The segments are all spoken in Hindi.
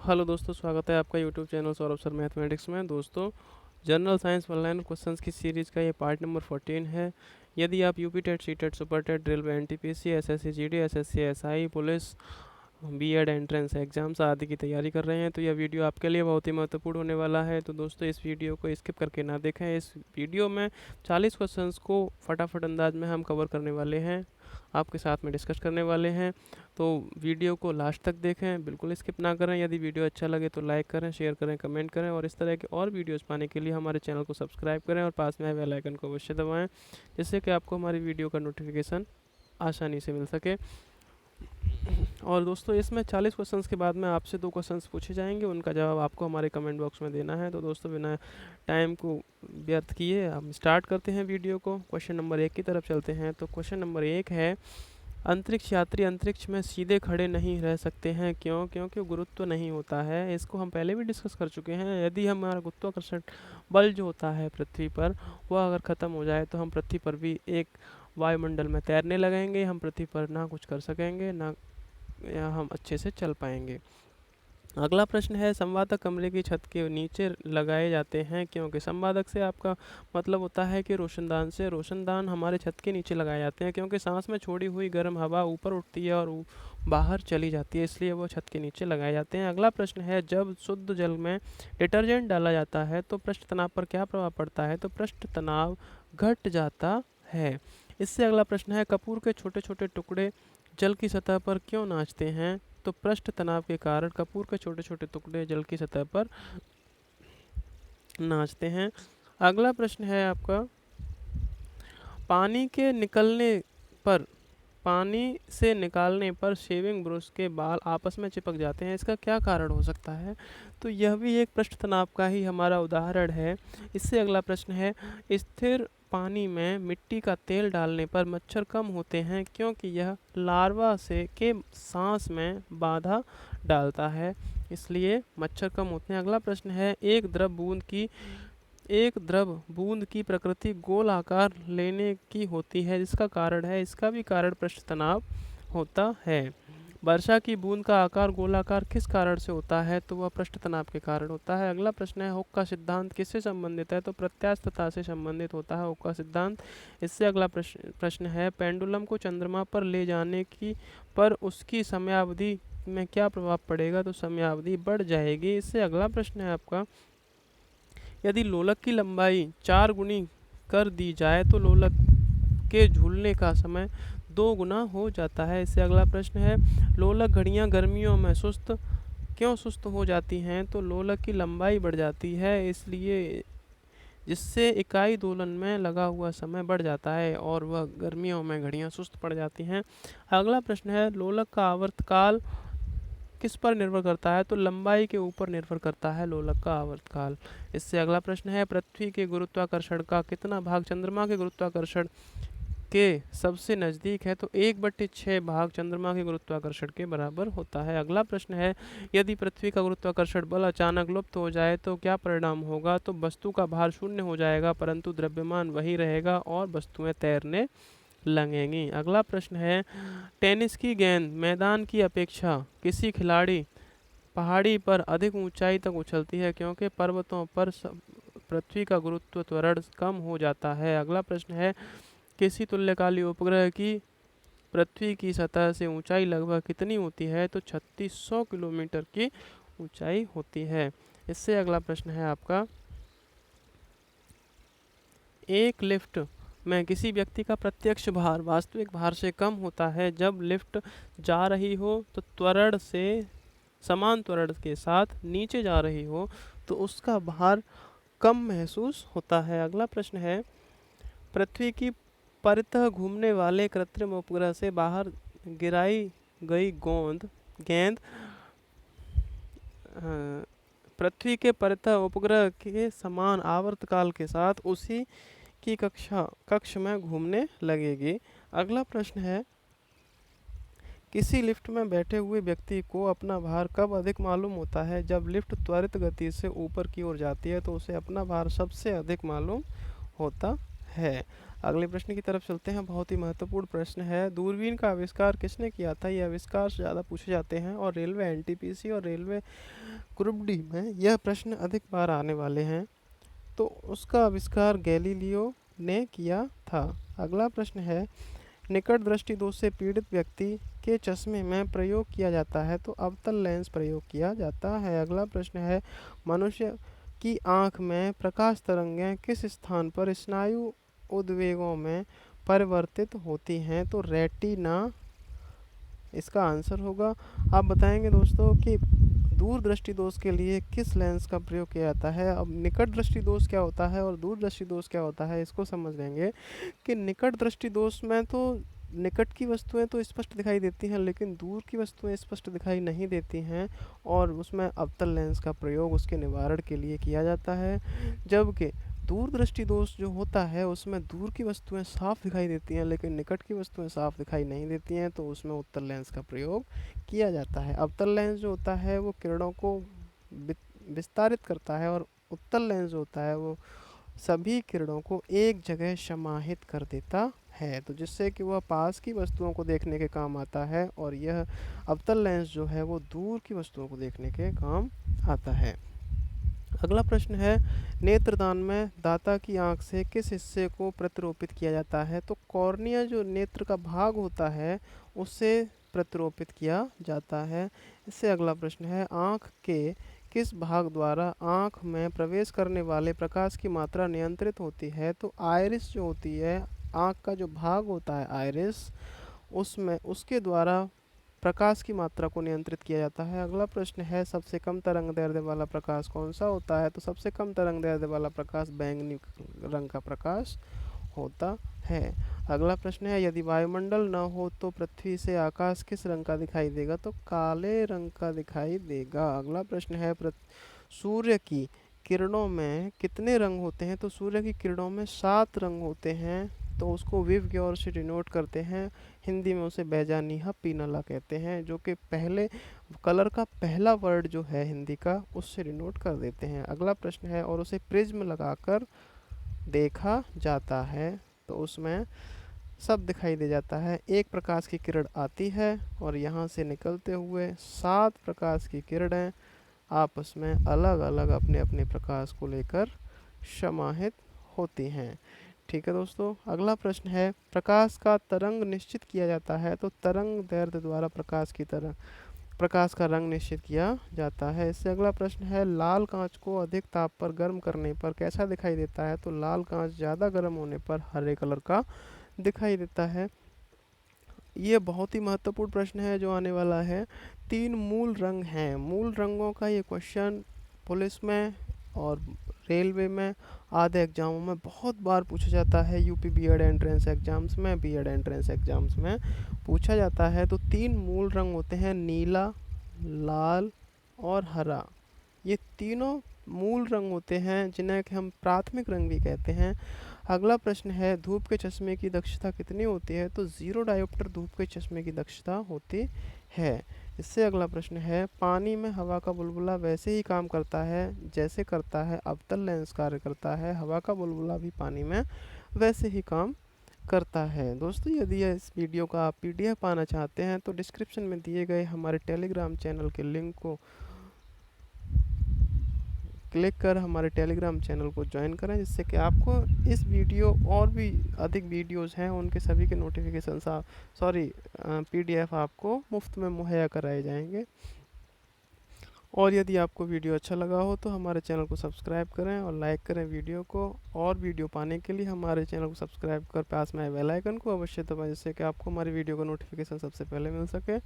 हेलो दोस्तों, स्वागत है आपका YouTube channel Saurabh sir mathematics में। दोस्तों, जनरल साइंस ऑनलाइन क्वेश्चंस की सीरीज़ का ये पार्ट नंबर 14 है। यदि आप UP TET, C TET, super TET, railway, NTPC, SSC GD, SSC SI, police, BEd entrance exams आदि की तैयारी कर रहे हैं तो यह वीडियो आपके लिए बहुत ही महत्वपूर्ण होने वाला है। तो दोस्तों, इस वीडियो को स्किप करके ना देखें। इस वीडियो में 40 क्वेश्चंस को फटाफट अंदाज में हम कवर करने वाले हैं, आपके साथ में डिस्कस करने वाले हैं। तो वीडियो को लास्ट तक देखें, बिल्कुल स्किप ना करें। यदि वीडियो अच्छा लगे तो लाइक करें, शेयर करें, कमेंट करें और इस तरह के और वीडियोस पाने के लिए हमारे चैनल को सब्सक्राइब करें और पास में आए बेल आइकन को अवश्य दबाएं, जिससे कि आपको हमारी वीडियो का नोटिफिकेशन आसानी से मिल सके। और दोस्तों, इसमें 40 क्वेश्चंस के बाद में आपसे 2 क्वेश्चंस पूछे जाएंगे, उनका जवाब आपको हमारे कमेंट बॉक्स में देना है। तो दोस्तों, बिना टाइम को व्यर्थ किए हम स्टार्ट करते हैं वीडियो को। क्वेश्चन नंबर 1 की तरफ चलते हैं। तो क्वेश्चन नंबर 1 है, अंतरिक्ष यात्री अंतरिक्ष में सीधे खड़े नहीं रह सकते हैं, क्यों? क्योंकि गुरुत्व नहीं होता है। इसको हम पहले भी डिस्कस कर चुके हैं। यदि हमारा गुरुत्वाकर्षण बल जो होता है पृथ्वी पर, वह अगर ख़त्म हो जाए तो हम पृथ्वी पर भी एक वायुमंडल में तैरने लगेंगे। हम पृथ्वी पर ना कुछ कर सकेंगे, ना या हम अच्छे से चल पाएंगे। अगला प्रश्न है, संवादक कमरे की छत के नीचे लगाए जाते हैं, क्योंकि संवादक से आपका मतलब होता है कि रोशनदान से। रोशनदान हमारे छत के नीचे लगाए जाते हैं क्योंकि सांस में छोड़ी हुई गर्म हवा ऊपर उठती है और बाहर चली जाती है, इसलिए वो छत के नीचे लगाए जाते हैं। अगला प्रश्न है, जब शुद्ध जल में डिटर्जेंट डाला जाता है तो पृष्ठ तनाव पर क्या प्रभाव पड़ता है? तो पृष्ठ तनाव घट जाता है। इससे अगला प्रश्न है, कपूर के छोटे छोटे टुकड़े जल की सतह पर क्यों नाचते हैं? तो पृष्ठ तनाव के कारण कपूर के छोटे छोटे टुकड़े जल की सतह पर नाचते हैं। अगला प्रश्न है आपका, पानी के निकलने पर पानी से निकालने पर शेविंग ब्रश के बाल आपस में चिपक जाते हैं, इसका क्या कारण हो सकता है? तो यह भी एक पृष्ठ तनाव का ही हमारा उदाहरण है। इससे अगला प्रश्न है, स्थिर पानी में मिट्टी का तेल डालने पर मच्छर कम होते हैं, क्योंकि यह लार्वा से के सांस में बाधा डालता है, इसलिए मच्छर कम होते हैं। अगला प्रश्न है, एक द्रव बूंद की प्रकृति गोल आकार लेने की होती है, जिसका कारण है? इसका भी कारण पृष्ठ तनाव होता है। वर्षा की बूंद का आकार गोलाकार किस कारण से होता है? तो वह पृष्ठ तनाव के कारण होता है। अगला प्रश्न है, हुक का सिद्धांत किससे संबंधित है? तो प्रत्यास्थता से संबंधित होता है हुक का सिद्धांत। इससे अगला प्रश्न है, पेंडुलम को चंद्रमा पर ले जाने की पर उसकी समयावधि में क्या प्रभाव पड़ेगा? तो समयावधि बढ़ जाएगी। इससे अगला प्रश्न है आपका, यदि लोलक की लंबाई 4 गुनी कर दी जाए तो लोलक के झूलने का समय 2 गुना हो जाता है। इससे अगला प्रश्न है, लोलक घड़ियां गर्मियों में क्यों सुस्त हो जाती हैं? तो लोलक की लंबाई बढ़ जाती है, इसलिए जिससे इकाई दोलन में लगा हुआ समय बढ़ जाता है और वह गर्मियों में घड़ियां सुस्त पड़ जाती हैं। अगला प्रश्न है, लोलक का आवर्तकाल किस पर निर्भर करता है? तो लंबाई के ऊपर निर्भर करता है लोलक का आवर्तकाल। इससे अगला प्रश्न है, पृथ्वी के गुरुत्वाकर्षण का कितना भाग चंद्रमा के गुरुत्वाकर्षण के सबसे नज़दीक है? तो 1/6 भाग चंद्रमा के गुरुत्वाकर्षण के बराबर होता है। अगला प्रश्न है, यदि पृथ्वी का गुरुत्वाकर्षण बल अचानक लुप्त हो जाए तो क्या परिणाम होगा? तो वस्तु का भार शून्य हो जाएगा, परंतु द्रव्यमान वही रहेगा और वस्तुएं तैरने लगेंगी। अगला प्रश्न है, टेनिस की गेंद मैदान की अपेक्षा किसी खिलाड़ी पहाड़ी पर अधिक ऊंचाई तक उछलती है, क्योंकि पर्वतों पर पृथ्वी का गुरुत्व त्वरण कम हो जाता है। अगला प्रश्न है, किसी तुल्यकालिक उपग्रह की पृथ्वी की सतह से ऊंचाई लगभग कितनी होती है? तो 3600 किलोमीटर की ऊंचाई होती है। इससे अगला प्रश्न है आपका, एक लिफ्ट में किसी व्यक्ति का प्रत्यक्ष भार वास्तविक भार से कम होता है जब लिफ्ट जा रही हो तो त्वरण से समान त्वरण के साथ नीचे जा रही हो तो उसका भार कम महसूस होता है। अगला प्रश्न है, पृथ्वी की परितः घूमने वाले कृत्रिम उपग्रह से बाहर गिराई गई गेंद पृथ्वी के परितः उपग्रह के समान आवर्तकाल के साथ उसी की कक्ष में घूमने लगेगी। अगला प्रश्न है, किसी लिफ्ट में बैठे हुए व्यक्ति को अपना भार कब अधिक मालूम होता है? जब लिफ्ट त्वरित गति से ऊपर की ओर जाती है तो उसे अपना भार सबसे अधिक मालूम होता है। अगले प्रश्न की तरफ चलते हैं। बहुत ही महत्वपूर्ण प्रश्न है, दूरबीन का आविष्कार किसने किया था? ये आविष्कार से ज़्यादा पूछे जाते हैं और रेलवे एनटीपीसी और रेलवे ग्रुप डी में यह प्रश्न अधिक बार आने वाले हैं। तो उसका आविष्कार गैलीलियो ने किया था। अगला प्रश्न है, निकट दृष्टि दोष से पीड़ित व्यक्ति के चश्मे में प्रयोग किया जाता है तो अवतल लेंस प्रयोग किया जाता है। अगला प्रश्न है, मनुष्य की आंख में प्रकाश तरंगें किस स्थान पर स्नायु उद्वेगों में परिवर्तित होती हैं? तो रेटिना इसका आंसर होगा। आप बताएंगे दोस्तों कि दूर दृष्टि दोष के लिए किस लेंस का प्रयोग किया जाता है। अब निकट दृष्टि दोष क्या होता है और दूर दृष्टि दोष क्या होता है, इसको समझ लेंगे कि निकट दृष्टि दोष में तो निकट की वस्तुएं तो स्पष्ट दिखाई देती हैं लेकिन दूर की वस्तुएं स्पष्ट दिखाई नहीं देती हैं और उसमें अवतल लेंस का प्रयोग उसके निवारण के लिए किया जाता है। जबकि दूर दृष्टि दोष जो होता है उसमें दूर की वस्तुएं साफ दिखाई देती हैं लेकिन निकट की वस्तुएं साफ दिखाई नहीं देती हैं, तो उसमें उत्तल लेंस का प्रयोग किया जाता है। अवतल लेंस जो होता है वो किरणों को विस्तारित करता है और उत्तल लेंस जो होता है वो सभी किरणों को एक जगह समाहित कर देता है, तो जिससे कि वह पास की वस्तुओं को देखने के काम आता है और यह अवतल लेंस जो है वो दूर की वस्तुओं को देखने के काम आता है। अगला प्रश्न है, नेत्रदान में दाता की आंख से किस हिस्से को प्रतिरोपित किया जाता है? तो कॉर्निया जो नेत्र का भाग होता है उससे प्रतिरोपित किया जाता है। इससे अगला प्रश्न है, आंख के किस भाग द्वारा आंख में प्रवेश करने वाले प्रकाश की मात्रा नियंत्रित होती है? तो आइरिस जो होती है, आंख का जो भाग होता है आइरिस, उसमें उसके द्वारा प्रकाश की मात्रा को नियंत्रित किया जाता है। अगला प्रश्न है, सबसे कम तरंग दैर्ध्य वाला प्रकाश कौन सा होता है? तो सबसे कम तरंग दैर्ध्य वाला प्रकाश बैंगनी रंग का प्रकाश होता है। अगला प्रश्न है, यदि वायुमंडल न हो तो पृथ्वी से आकाश किस रंग का दिखाई देगा? तो काले रंग का दिखाई देगा। अगला प्रश्न है, सूर्य की किरणों में कितने रंग होते हैं? तो सूर्य की किरणों में 7 रंग होते हैं, तो उसको विव की ओर से डिनोट करते हैं। हिंदी में उसे बैजानीहा पीनला कहते हैं, जो कि पहले कलर का पहला वर्ड जो है हिंदी का उससे डिनोट कर देते हैं। अगला प्रश्न है, और उसे प्रिज्म लगाकर देखा जाता है तो उसमें सब दिखाई दे जाता है। एक प्रकाश की किरण आती है और यहाँ से निकलते हुए 7 प्रकाश की किरणें आपस में अलग अलग अपने अपने प्रकाश को लेकर समाहित होती हैं। ठीक है दोस्तों, अगला प्रश्न है, प्रकाश का तरंग निश्चित किया जाता है तो तरंग दैर्ध्य द्वारा प्रकाश का रंग निश्चित किया जाता है। इससे अगला प्रश्न है, लाल कांच को अधिक ताप पर गर्म करने पर कैसा दिखाई देता है? तो लाल कांच ज़्यादा गर्म होने पर हरे कलर का दिखाई देता है। ये बहुत ही महत्वपूर्ण प्रश्न है जो आने वाला है। 3 मूल रंग हैं। मूल रंगों का ये क्वेश्चन पुलिस में और रेलवे में आधे एग्जामों में बहुत बार पूछा जाता है। यूपी बीएड एंट्रेंस एग्जाम्स में, बीएड एंट्रेंस एग्जाम्स में पूछा जाता है। तो 3 मूल रंग होते हैं, नीला, लाल और हरा। ये तीनों मूल रंग होते हैं जिन्हें कि हम प्राथमिक रंग भी कहते हैं। अगला प्रश्न है, धूप के चश्मे की दक्षता कितनी होती है? तो 0 डायोप्टर धूप के चश्मे की दक्षता होती है। इससे अगला प्रश्न है, पानी में हवा का बुलबुला वैसे ही काम करता है जैसे करता है अवतल लेंस कार्य करता है। हवा का बुलबुला भी पानी में वैसे ही काम करता है। दोस्तों, यदि इस वीडियो का आप पीडीएफ पाना चाहते हैं तो डिस्क्रिप्शन में दिए गए हमारे टेलीग्राम चैनल के लिंक को क्लिक कर हमारे टेलीग्राम चैनल को ज्वाइन करें, जिससे कि आपको इस वीडियो और भी अधिक वीडियोस हैं उनके सभी के नोटिफिकेशन पीडीएफ आपको मुफ्त में मुहैया कराए जाएंगे। और यदि आपको वीडियो अच्छा लगा हो तो हमारे चैनल को सब्सक्राइब करें और लाइक करें वीडियो को। और वीडियो पाने के लिए हमारे चैनल को सब्सक्राइब कर पास में बेल आइकन को अवश्य दबाएं, जिससे कि आपको हमारी वीडियो का नोटिफिकेशन सबसे पहले मिल सके।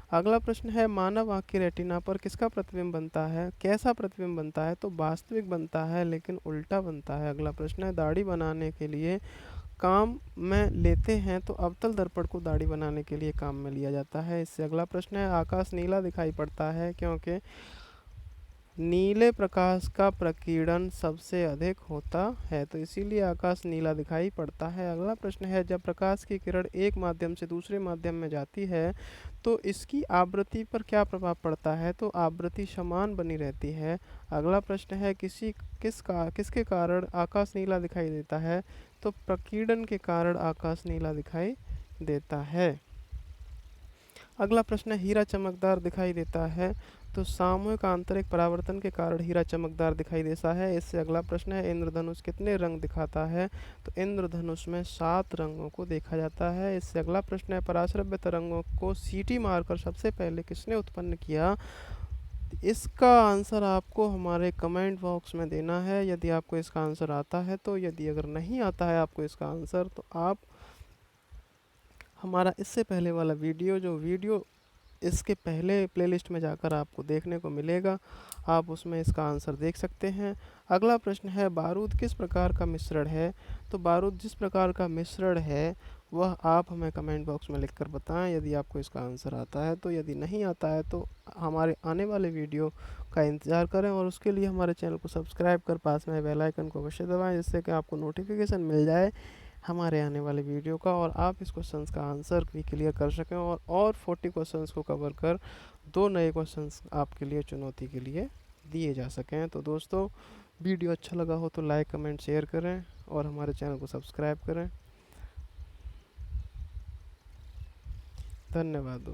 अगला प्रश्न है, मानव आँख की रेटिना पर किसका प्रतिबिंब बनता है? कैसा प्रतिबिंब बनता है? तो वास्तविक बनता है लेकिन उल्टा बनता है। अगला प्रश्न है, दाढ़ी बनाने के लिए काम में लेते हैं तो अवतल दर्पण को दाढ़ी बनाने के लिए काम में लिया जाता है। इससे अगला प्रश्न है, आकाश नीला दिखाई पड़ता है क्योंकि नीले प्रकाश का प्रकीर्णन सबसे अधिक होता है, तो इसीलिए आकाश नीला दिखाई पड़ता है। अगला प्रश्न है, जब प्रकाश की किरण एक माध्यम से दूसरे माध्यम में जाती है तो इसकी आवृत्ति पर क्या प्रभाव पड़ता है, तो आवृत्ति समान बनी रहती है। अगला प्रश्न है, किसके कारण आकाश नीला दिखाई देता है, तो प्रकीर्णन के कारण आकाश नीला दिखाई देता है। अगला प्रश्न है, हीरा चमकदार दिखाई देता है, तो सामूहिक आंतरिक परावर्तन के कारण हीरा चमकदार दिखाई देता है। इससे अगला प्रश्न है, इंद्रधनुष कितने रंग दिखाता है, तो इंद्रधनुष में 7 रंगों को देखा जाता है। इससे अगला प्रश्न है, पराश्रव्य तरंगों को सीटी मारकर सबसे पहले किसने उत्पन्न किया, इसका आंसर आपको हमारे कमेंट बॉक्स में देना है यदि आपको इसका आंसर आता है तो। यदि अगर नहीं आता है आपको इसका आंसर, तो आप हमारा इससे पहले वाला वीडियो इसके पहले प्लेलिस्ट में जाकर आपको देखने को मिलेगा, आप उसमें इसका आंसर देख सकते हैं। अगला प्रश्न है, बारूद किस प्रकार का मिश्रण है, तो बारूद जिस प्रकार का मिश्रण है वह आप हमें कमेंट बॉक्स में लिखकर बताएं यदि आपको इसका आंसर आता है तो। यदि नहीं आता है तो हमारे आने वाले वीडियो का इंतज़ार करें और उसके लिए हमारे चैनल को सब्सक्राइब कर पास में बेल आइकन को अवश्य दबाएं, जिससे कि आपको नोटिफिकेशन मिल जाए हमारे आने वाले वीडियो का और आप इस क्वेश्चंस का आंसर भी क्लियर कर सकें और 40 क्वेश्चंस को कवर कर 2 नए क्वेश्चंस आपके लिए चुनौती के लिए दिए जा सकें। तो दोस्तों, वीडियो अच्छा लगा हो तो लाइक कमेंट शेयर करें और हमारे चैनल को सब्सक्राइब करें। धन्यवाद दोस्तों।